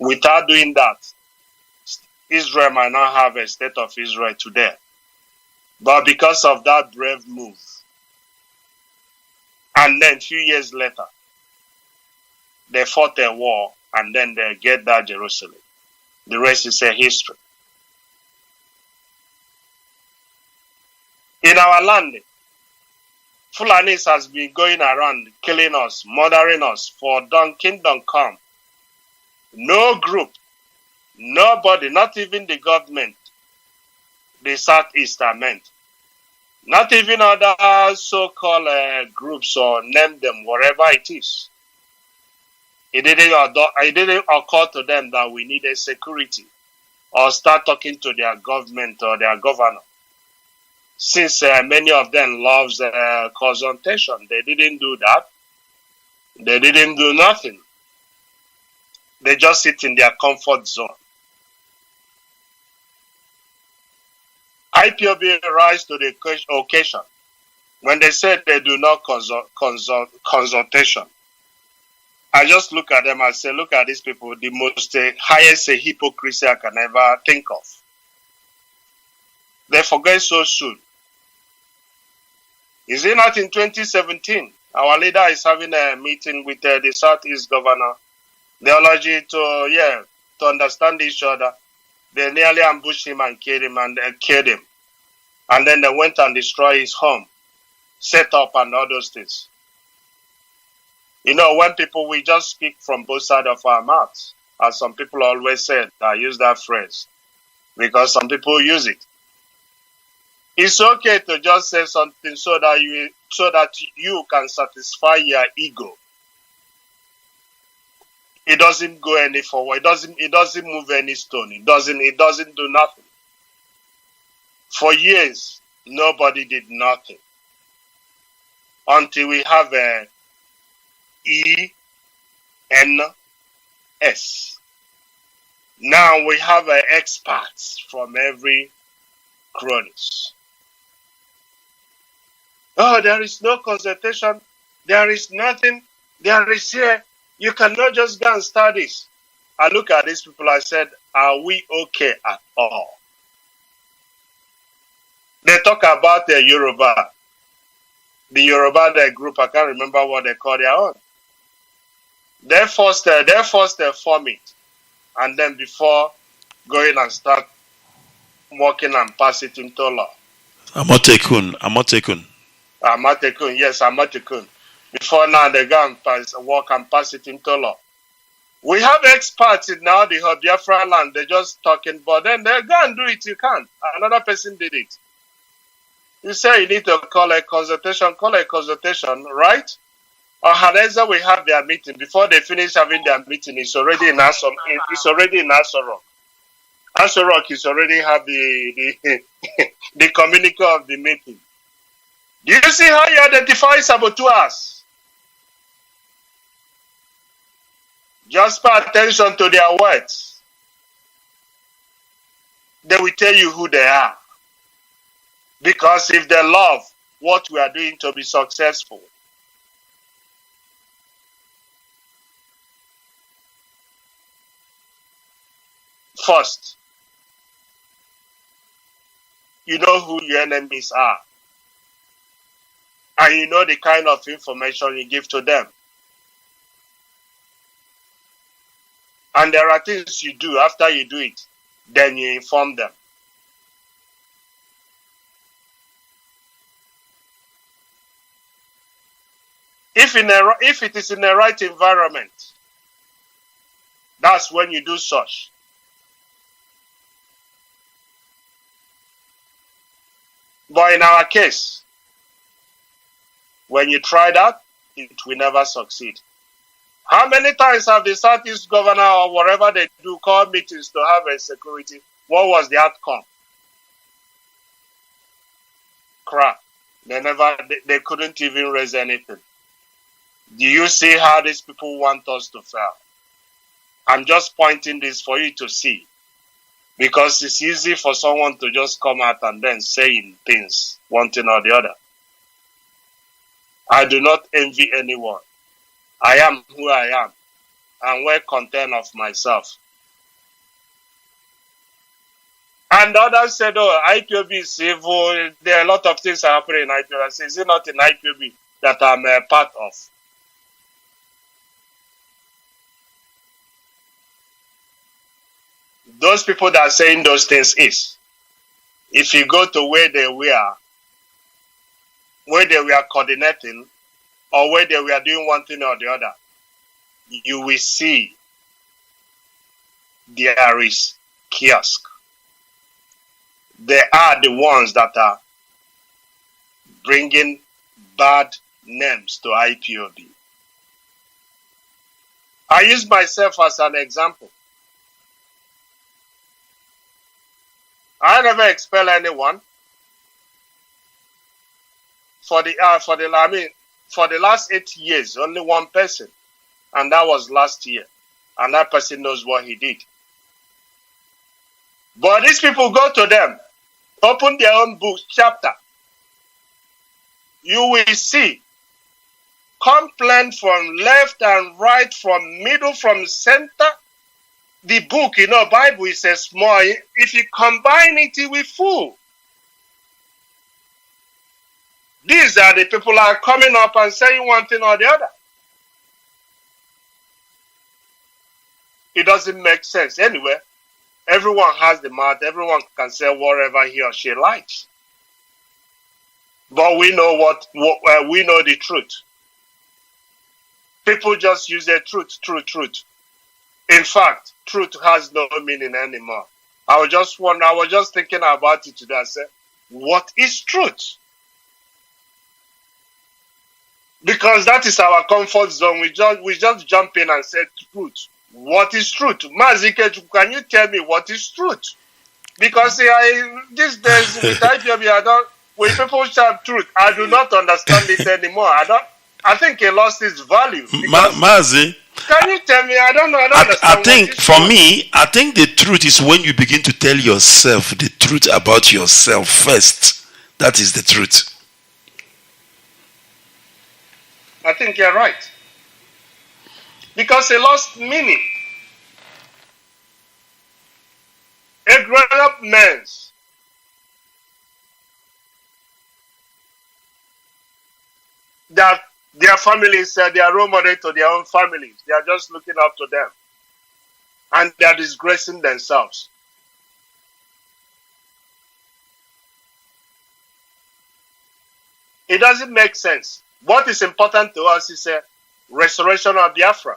Without doing that, Israel might not have a state of Israel today. But because of that brave move, and then a few years later, they fought a war, and then they get that Jerusalem. The rest is a history. In our land, Fulanis has been going around killing us, murdering us for kingdom come. No group, nobody, not even the government, the Southeast I meant, not even other so-called groups or name them, whatever it is. It didn't occur to them that we needed security or start talking to their government or their governor. Since many of them loves consultation, they didn't do that. They didn't do nothing. They just sit in their comfort zone. IPOB rise to the occasion when they said they do not consultation. I just look at them and say, look at these people, the most highest hypocrisy I can ever think of. They forget so soon. Is it not in 2017? Our leader is having a meeting with the Southeast governor. Theology to understand each other. They nearly ambushed him and killed him And then they went and destroyed his home, set up and all those things. You know, when people, we just speak from both sides of our mouths, as some people always said, I use that phrase, because some people use it. It's okay to just say something so that you can satisfy your ego. It doesn't go any forward. It doesn't move any stone. It doesn't do nothing. For years, nobody did nothing until we have a ENS. Now we have experts from every cronies. Oh, there is no consultation. There is nothing. There is here. You cannot just go and study this. I look at these people, I said, are we okay at all? They talk about the Yoruba. The Yoruba, the group, I can't remember what they call their own. They first form it. And then before going and start working and pass it into law. Amatekun. Yes, Amatekun. Before now, they go and work and pass it into law. We have experts in now the Biafra land. They're just talking, but then they go and do it. You can't. Another person did it. You say you need to call a consultation, right? Or Haneza will have their meeting. Before they finish having their meeting, it's already in Aso Rock. Aso Rock is already have the communique of the meeting. Do you see how you identify saboteurs? Just pay attention to their words. They will tell you who they are. Because if they love what we are doing to be successful, first, you know who your enemies are. And you know the kind of information you give to them. And there are things you do after you do it, then you inform them. If it is in the right environment, that's when you do such. But in our case, when you try that, it will never succeed. How many times have the Southeast governor or whatever they do call meetings to have a security? What was the outcome? Crap. They couldn't even raise anything. Do you see how these people want us to fail? I'm just pointing this for you to see. Because it's easy for someone to just come out and then saying things, one thing or the other. I do not envy anyone. I am who I am. I'm well content of myself. And others said, oh, IPOB is evil. There are a lot of things happening in IPOB. I said, is it not in IPOB that I'm a part of? Those people that are saying those things is, if you go to where they were coordinating, or where they were doing one thing or the other, you will see there is kiosk. They are the ones that are bringing bad names to IPOB. I use myself as an example. I never expel anyone. For the last 8 years, only one person, and that was last year, and that person knows what he did. But these people, go to them, open their own book chapter. You will see complaint from left and right, from middle, from center. The book, Bible is a small. If you combine it, it will full. These are the people that are coming up and saying one thing or the other. It doesn't make sense. Anyway, everyone has the mouth. Everyone can say whatever he or she likes. But we know we know the truth. People just use the truth. In fact, truth has no meaning anymore. I was just thinking about it today. I said, what is truth? Because that is our comfort zone. We just jump in and say truth. What is truth? Mazi, can you tell me what is truth? Because these days with IPOB, when people shout truth, I do not understand it anymore. I think it lost its value. Mazi, can you tell me? I don't know. I think for me, I think the truth is when you begin to tell yourself the truth about yourself first. That is the truth. I think you're right. Because it lost meaning. A grown-up man that their families, they are role model to their own families. They are just looking up to them. And they are disgracing themselves. It doesn't make sense. What is important to us is a restoration of Biafra.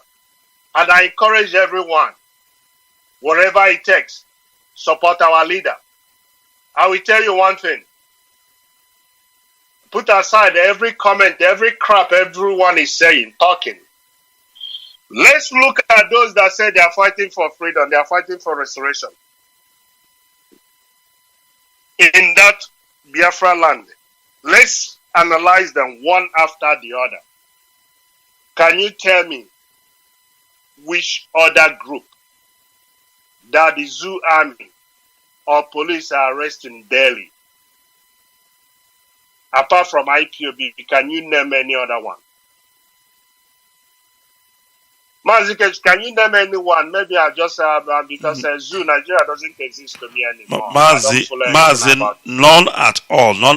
And I encourage everyone, whatever it takes, support our leader. I will tell you one thing. Put aside every comment, every crap everyone is saying, talking. Let's look at those that say they are fighting for freedom, they are fighting for restoration. In that Biafra land, let's analyze them one after the other. Can you tell me which other group that the zoo army or police are arresting daily? Apart from IPOB, can you name any other one? Mazi, can you name anyone? Maybe I just because zoo Nigeria doesn't exist to me anymore. Mazi, none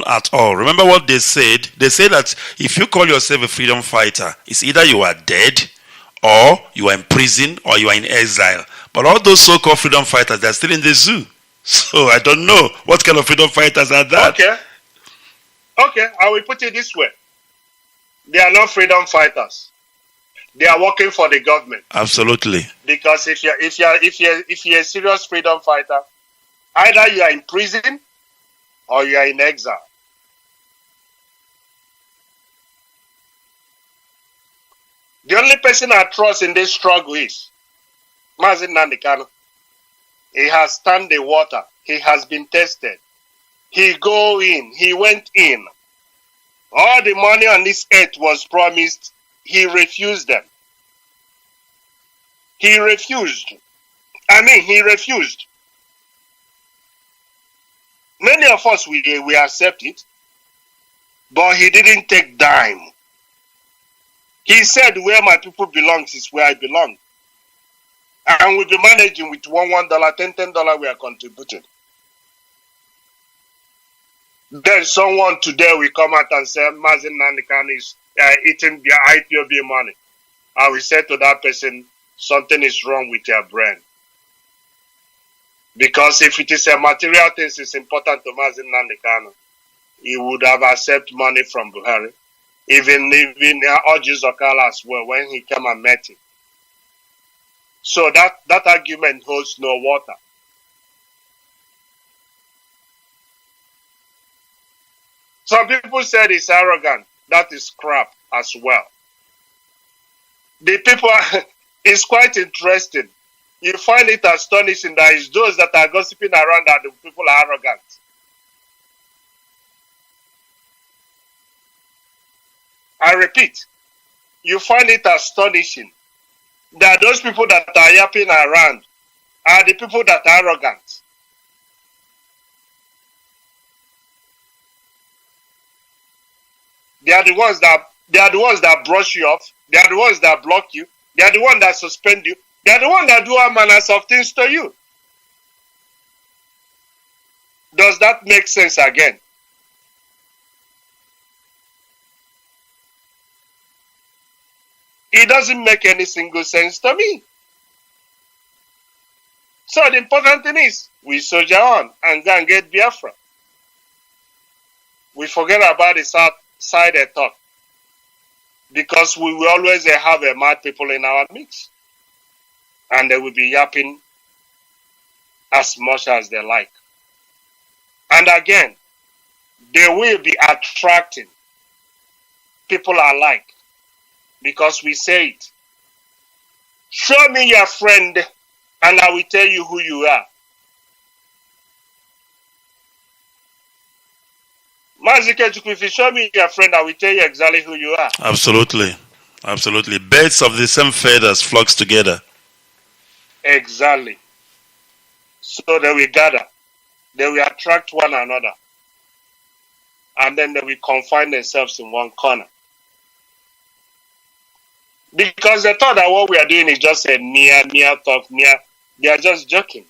at all. Remember what they said? They say that if you call yourself a freedom fighter, it's either you are dead, or you are in prison, or you are in exile. But all those so-called freedom fighters, they're still in the zoo. So I don't know what kind of freedom fighters are that. Okay, I will put it this way. They are not freedom fighters. They are working for the government. Absolutely. Because if you're a serious freedom fighter, either you are in prison or you are in exile. The only person I trust in this struggle is Mazi Nandikano. He has stand the water. He has been tested. He went in. All the money on this earth was promised. He refused them. He refused. Many of us, we accept it. But he didn't take dime. He said, where my people belong is where I belong. And we'll be managing with $1, $10 we are contributing. Then someone today will come out and say, Mazi Nandikan is eating their IPOB money. I will say to that person, something is wrong with your brain. Because if it is a material thing, it's important to Mazi Nandikan. He would have accepted money from Buhari. Even Orji Zokala as well, when he came and met him. So that argument holds no water. Some people said it's arrogant. That is crap as well. The people, it's quite interesting. You find it astonishing that it's those that are gossiping around that the people are arrogant. I repeat, you find it astonishing that those people that are yapping around are the people that are arrogant. They are the ones that brush you off. They are the ones that block you. They are the ones that suspend you. They are the ones that do all manners of things to you. Does that make sense again? It doesn't make any single sense to me. So the important thing is we soldier on and go and get Biafra. We forget about the side talk because we will always have mad people in our mix and they will be yapping as much as they like. And again, they will be attracting people alike because we say it. Show me your friend and I will tell you who you are. Mazi, if you show me your friend, I will tell you exactly who you are. Absolutely. Absolutely. Birds of the same feathers flocks together. Exactly. So they will gather. They will attract one another. And then they will confine themselves in one corner. Because they thought that what we are doing is just a near talk. They are just joking.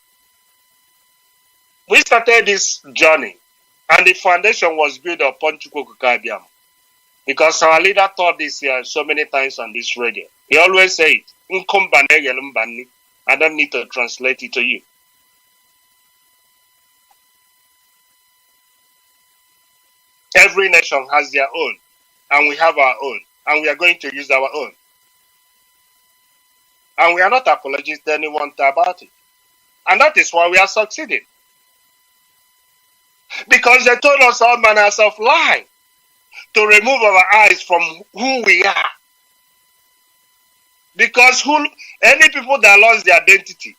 We started this journey. And the foundation was built upon Chukwukabiam. Because our leader taught this here so many times on this radio. He always said, I don't need to translate it to you. Every nation has their own. And we have our own. And we are going to use our own. And we are not apologizing to anyone about it. And that is why we are succeeding. Because they told us all manners of lie to remove our eyes from who we are. Because any people that lost their identity,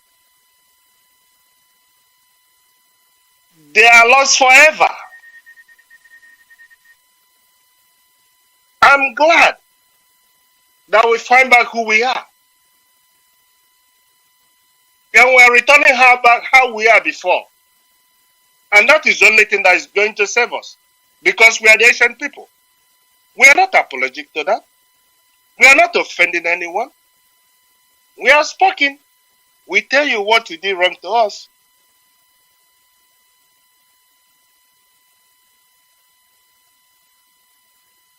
they are lost forever. I'm glad that we find back who we are. And we are returning back how we are before. And that is the only thing that is going to save us. Because we are the Asian people. We are not apologetic to that. We are not offending anyone. We are speaking. We tell you what you did wrong to us.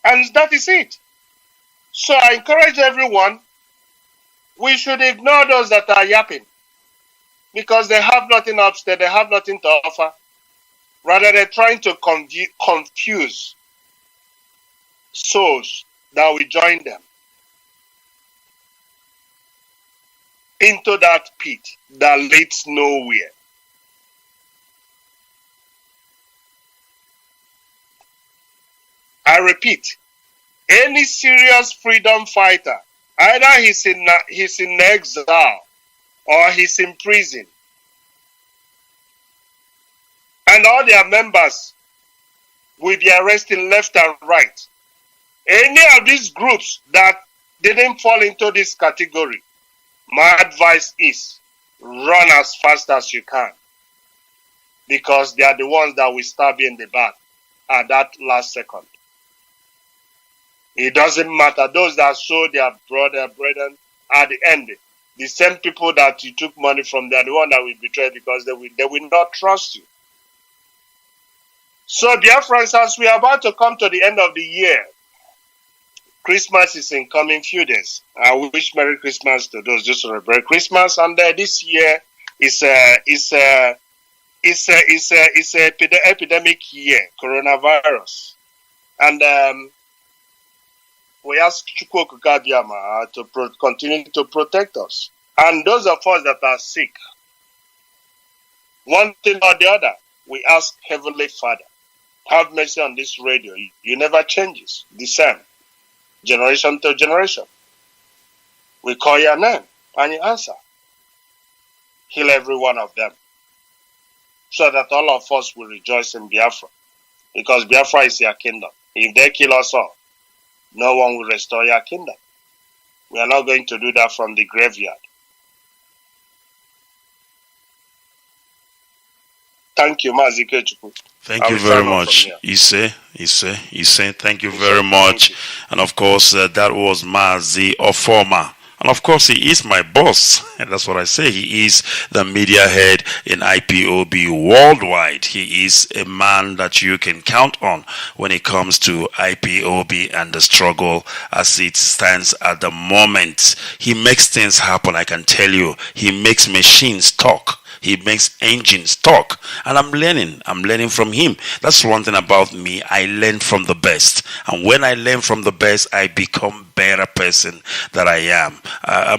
And that is it. So I encourage everyone, we should ignore those that are yapping. Because they have nothing upstairs, they have nothing to offer. Rather, they're trying to confuse souls that will join them into that pit that leads nowhere. I repeat, any serious freedom fighter, either he's in exile or he's in prison, and all their members will be arrested left and right. Any of these groups that didn't fall into this category, my advice is run as fast as you can. Because they are the ones that will stab you in the back at that last second. It doesn't matter. Those that sold their brethren at the end, the same people that you took money from, they are the one that will betray because they will not trust you. So, Biafrans, as we are about to come to the end of the year, Christmas is in coming few days. I wish Merry Christmas to those who celebrate Christmas. And this year is a epidemic year, coronavirus. And we ask Chukwu Kukabiyama to continue to protect us. And those of us that are sick, one thing or the other, we ask Heavenly Father, have mercy on this radio. You never changes. The same. Generation to generation. We call your name and you answer. Heal every one of them. So that all of us will rejoice in Biafra. Because Biafra is your kingdom. If they kill us all, no one will restore your kingdom. We are not going to do that from the graveyard. Thank you, Mazi Kechukwu. Thank you very much, Ise. Thank you very much. And of course, that was Mazi Ofoma. And of course, he is my boss. And that's what I say. He is the media head in IPOB worldwide. He is a man that you can count on when it comes to IPOB and the struggle as it stands at the moment. He makes things happen, I can tell you. He makes machines talk. He makes engines talk. And I'm learning from him. That's one thing about me. I learn from the best. And when I learn from the best, I become better person that I am.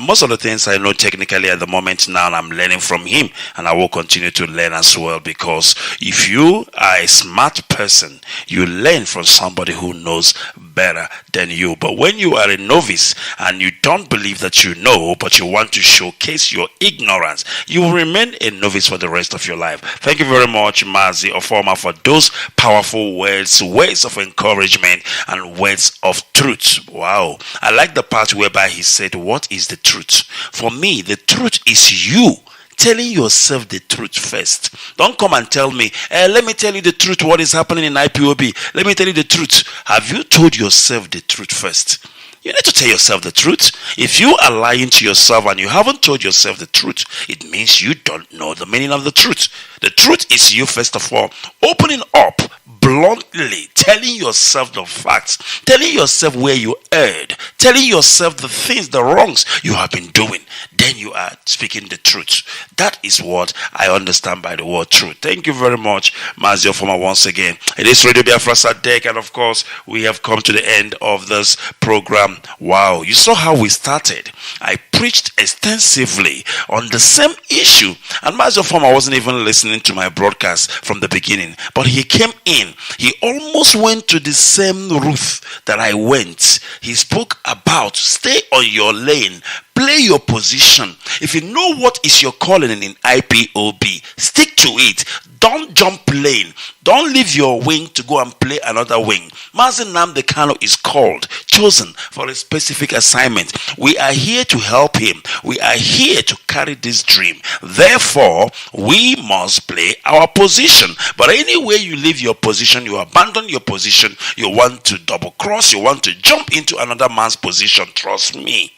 Most of the things I know technically at the moment now, I'm learning from him. And I will continue to learn as well. Because if you are a smart person, you learn from somebody who knows better than you. But when you are a novice and you don't believe that you know, but you want to showcase your ignorance, you will remain a novice for the rest of your life. Thank you very much, Mazi Ofoma, for those powerful words of encouragement and words of truth. Wow. I like the part whereby he said, what is the truth? For me, the truth is you telling yourself the truth first. Don't come and tell me, let me tell you the truth, what is happening in IPOB. Let me tell you the truth. Have you told yourself the truth first? You need to tell yourself the truth. If you are lying to yourself and you haven't told yourself the truth, it means you don't know the meaning of the truth. The truth is you, first of all, opening up bluntly, telling yourself the facts, telling yourself where you erred, telling yourself the things, the wrongs you have been doing. Then you are speaking the truth. That is what I understand by the word truth. Thank you very much, Mazi Ofoma, once again. It is Radio Biafra Sadek, and of course, we have come to the end of this program. Wow, you saw how we started. I preached extensively on the same issue, and Mazi Ofoma wasn't even listening to my broadcast from the beginning, but he came in. He almost went to the same route that I went. He spoke about stay on your lane, play your position. If you know what is your calling in IPOB, stick to it. Don't jump lane. Don't leave your wing to go and play another wing. Mazi Nnamdi Kanu is called, chosen for a specific assignment. We are here to help him. We are here to carry this dream. Therefore, we must play our position. But anyway you leave your position, you abandon your position, you want to double cross, you want to jump into another man's position, trust me,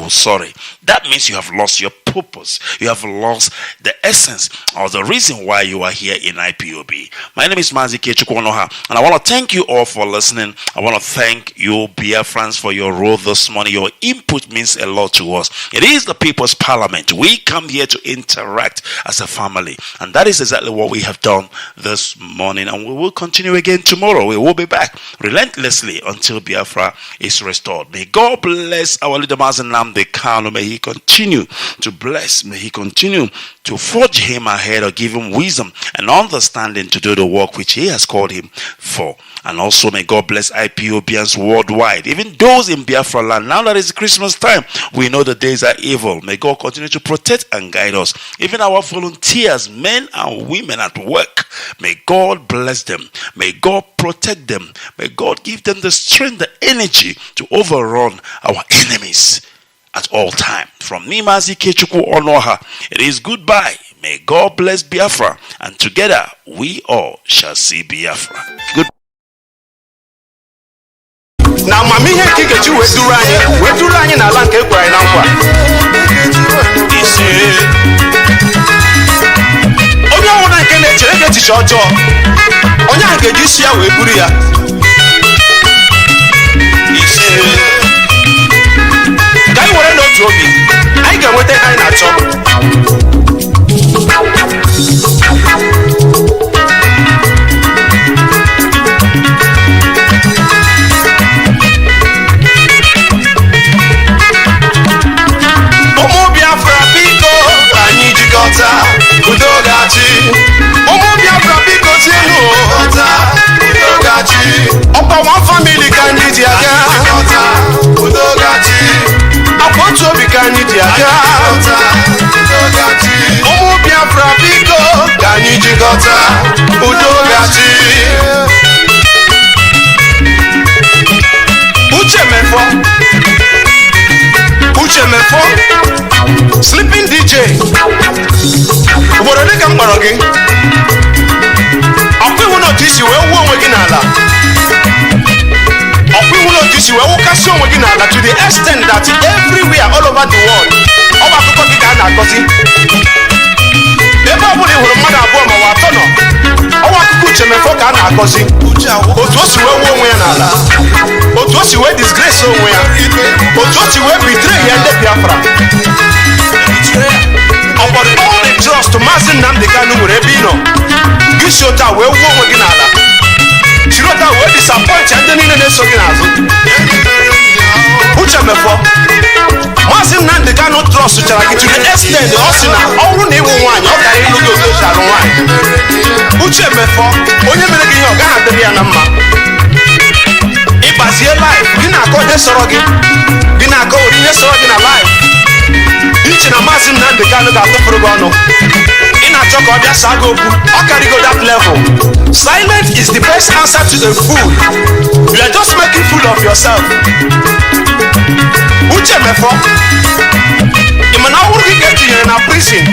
sorry. That means you have lost your purpose. You have lost the essence or the reason why you are here in IPOB. My name is Mazi Kechukwu, and I want to thank you all for listening. I want to thank you, Biafrans, for your role this morning. Your input means a lot to us. It is the People's Parliament. We come here to interact as a family, and that is exactly what we have done this morning, and we will continue again tomorrow. We will be back relentlessly until Biafra is restored. May God bless our leader Mazi Nnamdi Kanu. May he continue to bless. May he continue to forge him ahead or give him wisdom and understanding to do the work which he has called him for. And also may God bless IPOBians worldwide, even those in Biafra land. Now that it's Christmas time, we know the days are evil. May God continue to protect and guide us. Even our volunteers, men and women at work, may God bless them. May God protect them. May God give them the strength, the energy to overrun our enemies at all time. From me, Mazi Kechukwu Onoha, it is goodbye. May God bless Biafra, and together we all shall see Biafra. Good. Now, Mammy, I think you were to run in a lank right now. Oh, no, I can let you get to your job. onye a ga-eji isi ya wee buru ya ise ka anyị were n'otu obi anyị ga-enweta ihe anyị na-achọ. ụmụ Biafra biko ka anyị jikọta udo ga-achị. ụmụ Biafra biko tienụ udo ga-achị. ọkwa one family ka anyị ji aga udo ga-achị. akwa otu obi ka anyị ji aga udo ga-achị. ụmụ Biafra biko ka anyị jikọta udo ga-achị. Uche mefo Sleeping DJ obodo dị ka m kpọrọ gị ọkwa ihu na otu isi wee wuo onwe gị n'ala. ọkwa ihu na otu isi wee wụkasị onwe gị n'ala to the extent that everywhere all over the world ọ bụ akụkọ gị ka a na-akọzi. ebe ọ bụla ị hụrụ mmadụ abụọ ma ọ atọ nọ ọwa akụkọ Uche mefo ka a na-akọzi. otu o si wee wuo onwe ya n'ala, otu o si wee disgrace onwe ya, otu o si wee betray ya ndị Biafra. Upon all the trust Mazi Nnamdi Kanu nwere ebe ị nọ gị si otu a wee wuo onwe gị n'ala, chiri otu a wee disappoint ndị niile na-eso gị n'azụ. Uche mefo Mazi Nnamdi Kanu trust chara gị to the extent ọ sị na ọ bụrụ na ịwụ nwaanyị ọ gara ịlụ gị otu esi alụ nwaanyị. Uche mefo onye mere gị ihe ọ gaghị adịrị ya na mma. ịgbazie life gị na-akọ ihe sọrọ gị, gị na-akọ ụdị ihe sọrọ gị na life. iche na Mazi Nnamdi Kanu ga-atụpụrụ gị ọnụ, ị na-achọ ka ọ bịa saa gị okwu, ọ karịgo that level. Silence is the best answer to a fool. You are just making fool of yourself. Uche mefo ị ma na ọ bụrụ gị ka etinyere na prison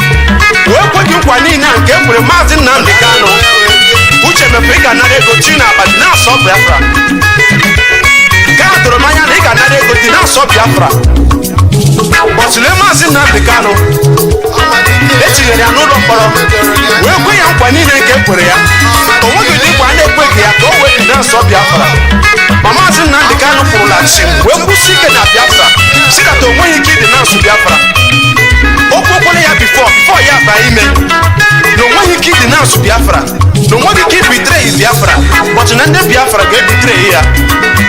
wee kwe gị nkwa niile a nke ekwere Mazi Nnamdi Kanu, Uche mefo ị ga-anara ego chi na abalị na-asọ Biafra. nke a doro m anya na ị ga-anara ego dị na-asọ Biafra. bọtụle Mazi Nnamdi Kanu etinyere ya n'ụlọ mkpọrọ wee kwe ya nkwa niile nke ekwere ya. o nweghị ụdị nkwa a na-ekweghị ya ka o wee dị na-asọ Biafra. ma Mazi Nnamdi Kanu kwurụla chi wee kwụsị ike na Biafra si data o nweghị ike ịdị na-asụ Biafra. okwu okwere ya bifo ya baa ime na o nweghị ike ịdị na-asụ Biafra, na o nweghị ike ibitreyi Biafra, bọtụ na ndị Biafra ga-ebitreyi ya.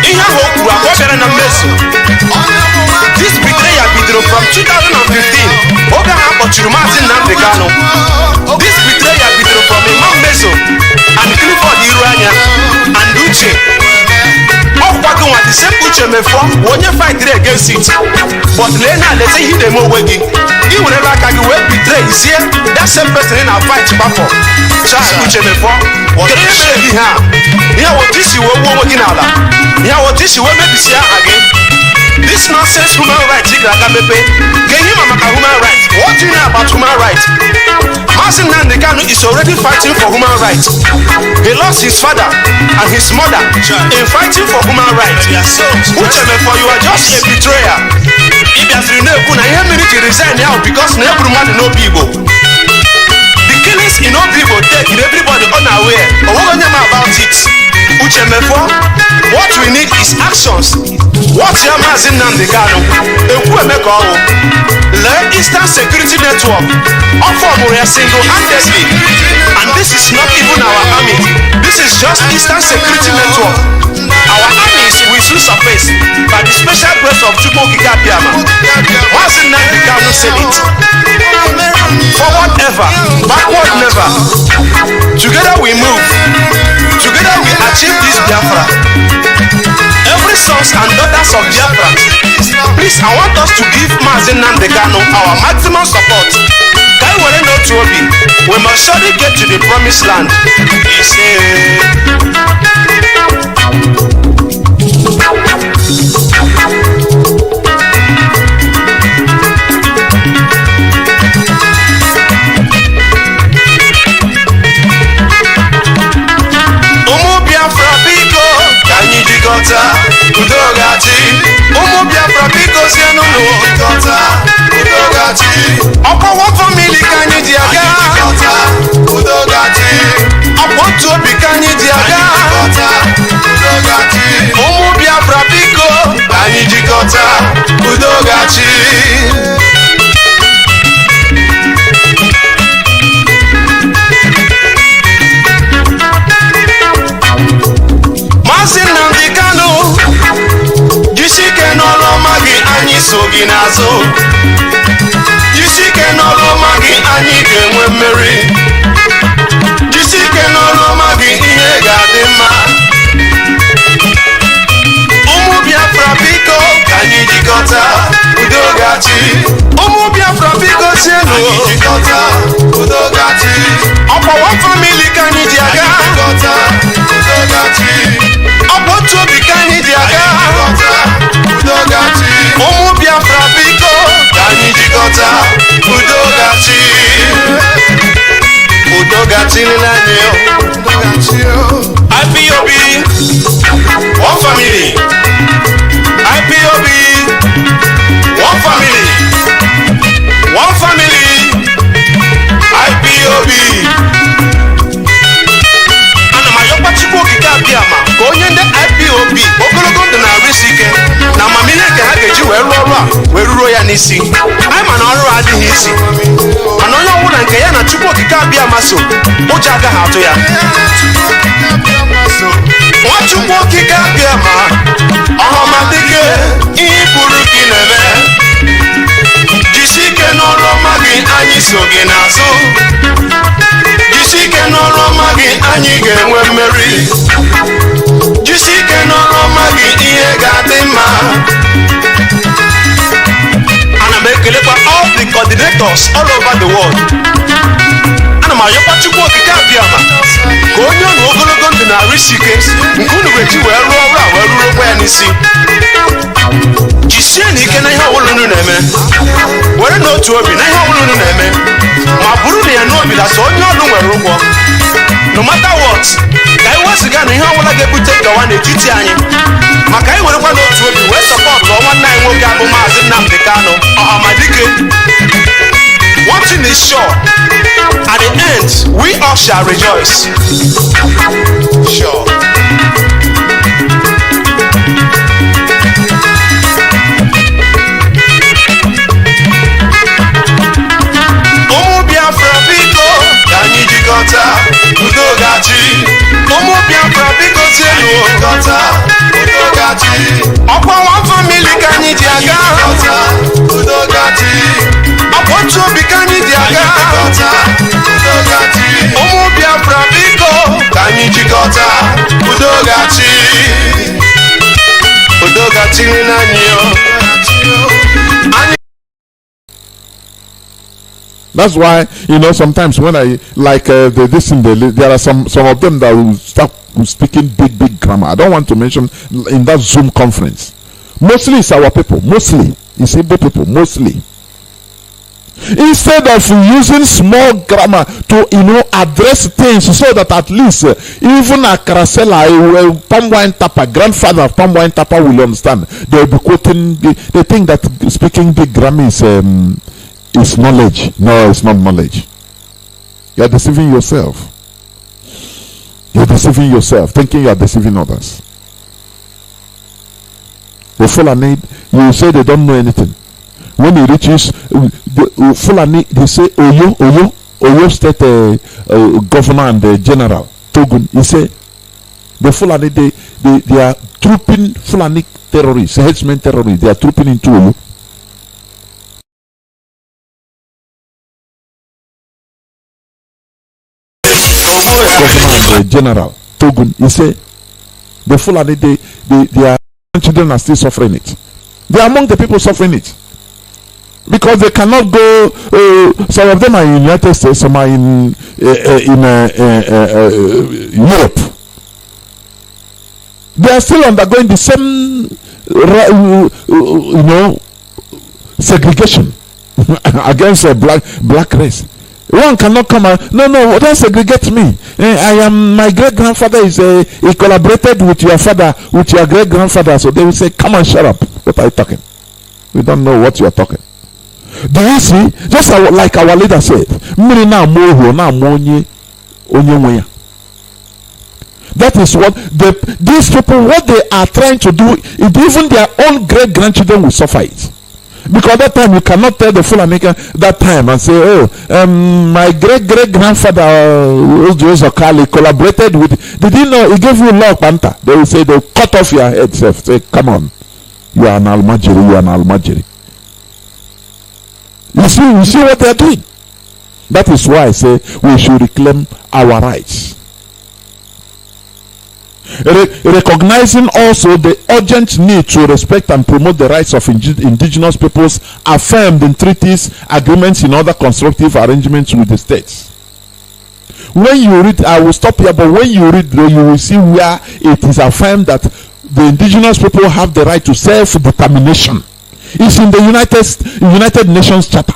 ihe ahụ o kwuru akwa bịara na mmezu. This betrayal bidoro from 2015 oge ahụ akpọchiri Mazi Nnamdi Kanu. This betrayal bidoro from Imam Mezo and Clifford Iruanya and Uche. ọkwa gị nwa the same Uche mefo onye fight against it, but lee na leta ihe na-eme onwe gị. ị werela aka gị wee betray zie that same person ị na-fight gbapọ. Uche mefo kedu ihe mere gị ha? ihe otu isi wee wuo onwe gị n'ala, ihe otu isi wee mebisi aha gị. This nonsense human rights ị ga-aga mepe ga-enye ma maka human rights. What do you know about human rights? Mazi Nnamdi Kanu is already fighting for human rights. He lost his father and his mother in fighting for human rights. Uche mefo you are just a betrayer. ị bịaziri na-ekwu na ihe mmiri ji resign ya because na egburu mmadụ n'obi Igbo. The killings in Obi Igbo take everybody unaware. O nweghị onye ma about it. Uche mefo what we need is actions. What ya Mazi Nnamdi Kanu ekwu eme ka ọwụ lee Eastern Security Network ọ fọmụrụ ya single-handedly, and this is not even our army, this is just Eastern Security Network. Our armies will soon surface by the special grace of Chukwu Okike Abịama. Mazi Nnamdi Kanu said it. Forward ever, backward never. Together we move, together we achieve this Biafra. Every sons and daughters of Biafra, please I want us to give Mazi Nnamdi Kanu our maximum support. Ka anyị were n'otu obi, we must surely get to the promised land. ụmụ Biafra biko ka anyị jikọta udo ga-achị. ụmụ Biafra biko sienụ n'ụjọta udo ga-achị. ọkpọwa famili ka anyị ji aga udo ga-achị. ọkpọ otu obi ka anyị ji aga elu ọkwa one family ka anyị ji aga ọkwa otu obi ka anyị ji aga ụmụ Biafra biko ka anyị jikọta udo gachi n'ile anyị IPOB one family IPOB one family IPOB ana m ayọkwa Chukwu okike abịama ka onye ndị IPOB ogologo ndụ na-arụ isi ike na amamihe nke ha ga-eji wee rụọ ọrụ a wee ruro ya n'isi. Anyị ma na ọrụ adịghị isi mana onye ọbụla nke ya na Chukwu okike abịama so ụjọ agaghị atụ ya. Nwa Chukwu okike abịama ọhamadike ihe buru gị na-eme jisi ike n'ọrụ ọma gị anyị so gị n'azụ jisi ike n'ọrụ ọma gị anyị ga-enwe mmeri jisi ike n'ọrụ ọma gị ihe ga-adị mma. Ana m ekelekwa all the coordinators all over the world. Ana m ayọkwa Chukwu okike abịama ka onye ọnụ ogologo ndụ na-arụ isi ike nke unu ga-eji wee rụọ ọrụ a wee ruru okwa ya n'isi. Jisie na ike na ihe ọbụla unu na-eme were n'otu obi na ihe ọbụla unu na-eme ma bụrụ na ya n'obi na so onye ọrụ nwere ụgwọ no matter what ka anyị wezụga na ihe ọbụla ga-ebute nkewa n'etiti anyị maka anyị werekwa n'otu obi wee sọpọtụ nwanne anyị nwoke abụ Maazị Nnamdi Kanu ọhamadike. One thing is sure, at the end we all shall rejoice. Sure. Ụmụ Biafra biko ka anyị jikọta udo gachi. Ụmụ Biafra biko tienu jikọta udo gachi. Ọkwa one family ka anyị ji aga udo gachi. Ọkwa otu obi ka anyị ji aga udo gachi. Ụmụ Biafra biko ka anyị jikọta udo gachi. Udo gachi n'anyị yo. That's why, you know, sometimes when I like this in there are some of them that will start speaking big grammar. I don't want to mention in that Zoom conference. Mostly it's our people. Mostly it's Igbo people. Mostly. Instead of using small grammar to, you know, address things so that at least even a Karasela, palm wine tapper, grandfather of palm wine tapper will understand. They'll be quoting. They think that speaking big grammar is knowledge. No, it's not knowledge. You are deceiving yourself. You're deceiving yourself, thinking you are deceiving others. The Fulani, you say they don't know anything. When he reaches the Fulani, they say Oyo State governor and the general Togun. He say the Fulani they are trooping Fulani terrorists, headsmen terrorists. They are trooping into Oyo. The general Togun, he say the Fulani their children are still suffering it. They are among the people suffering it because they cannot go. Some of them are in United States, some are in Europe. They are still undergoing the same, you know, segregation against a black race. One cannot come and no, don't segregate me. My great grandfather he collaborated with your father, with your great grandfather. So they will say, come on, shut up. What are you talking? We don't know what you are talking. Do you see? Just like our leader said, that is what these people, what they are trying to do, even their own great grandchildren will suffer it. Because that time you cannot tell the Fulani that time and say, my great grandfather Okali collaborated with. Did you know he gave you law panta? They will say they'll cut off your head. Say, come on, you are an almajiri, you are an almajiri. You see what they are doing. That is why I say we should reclaim our rights. Recognizing also the urgent need to respect and promote the rights of indigenous peoples affirmed in treaties, agreements, in other constructive arrangements with the states. When you read, I will stop here, but when you read, you will see where it is affirmed that the indigenous people have the right to self-determination. It's in the United Nations Charter,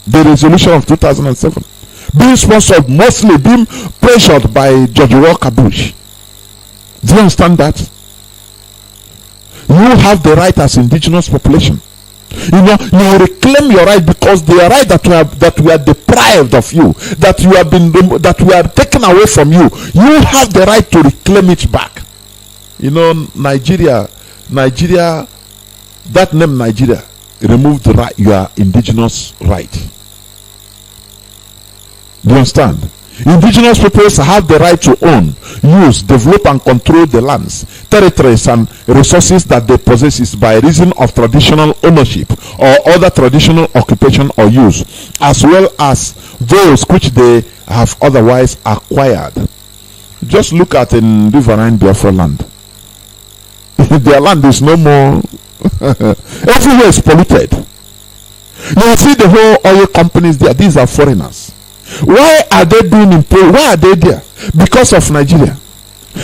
the resolution of 2007, being sponsored, mostly being pressured by George Walker Bush. Do you understand that? You have the right as indigenous population. You reclaim your right, because the right that we are deprived of you, that we are taken away from you. You have the right to reclaim it back. Nigeria, that name Nigeria removed the right, your indigenous right. Do you understand? Indigenous peoples have the right to own, use, develop and control the lands, territories and resources that they possess by reason of traditional ownership or other traditional occupation or use, as well as those which they have otherwise acquired. Just look at in riverine Biafra land. Their land is no more. Everywhere is polluted. You see the whole oil companies there. These are foreigners. Why are they doing why are they there? Because of Nigeria.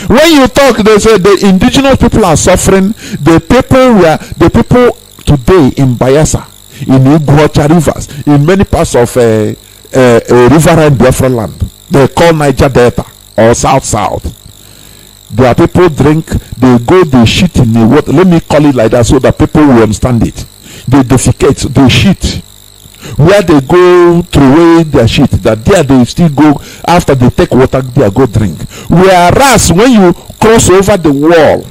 When you talk, they say the indigenous people are suffering. The people today in Bayelsa, in Iguacha rivers, in many parts of riverine Biafra land, they call Niger Delta or South. Their people drink, they go, they shit in the water. Let me call it like that so that people will understand it. They defecate, they shit. Where they go throw away their shit, that there they still go, after they take water, they go drink. Whereas when you cross over the wall,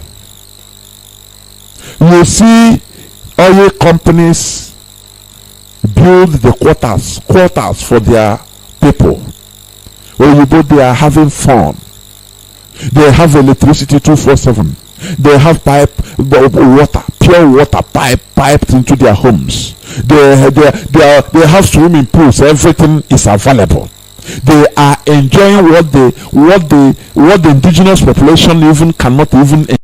you see oil companies build the quarters for their people. When you go, they are having fun. They have electricity 24/7. They have pure water piped into their homes. They have swimming pools. Everything is available. They are enjoying what the indigenous population even cannot even enjoy.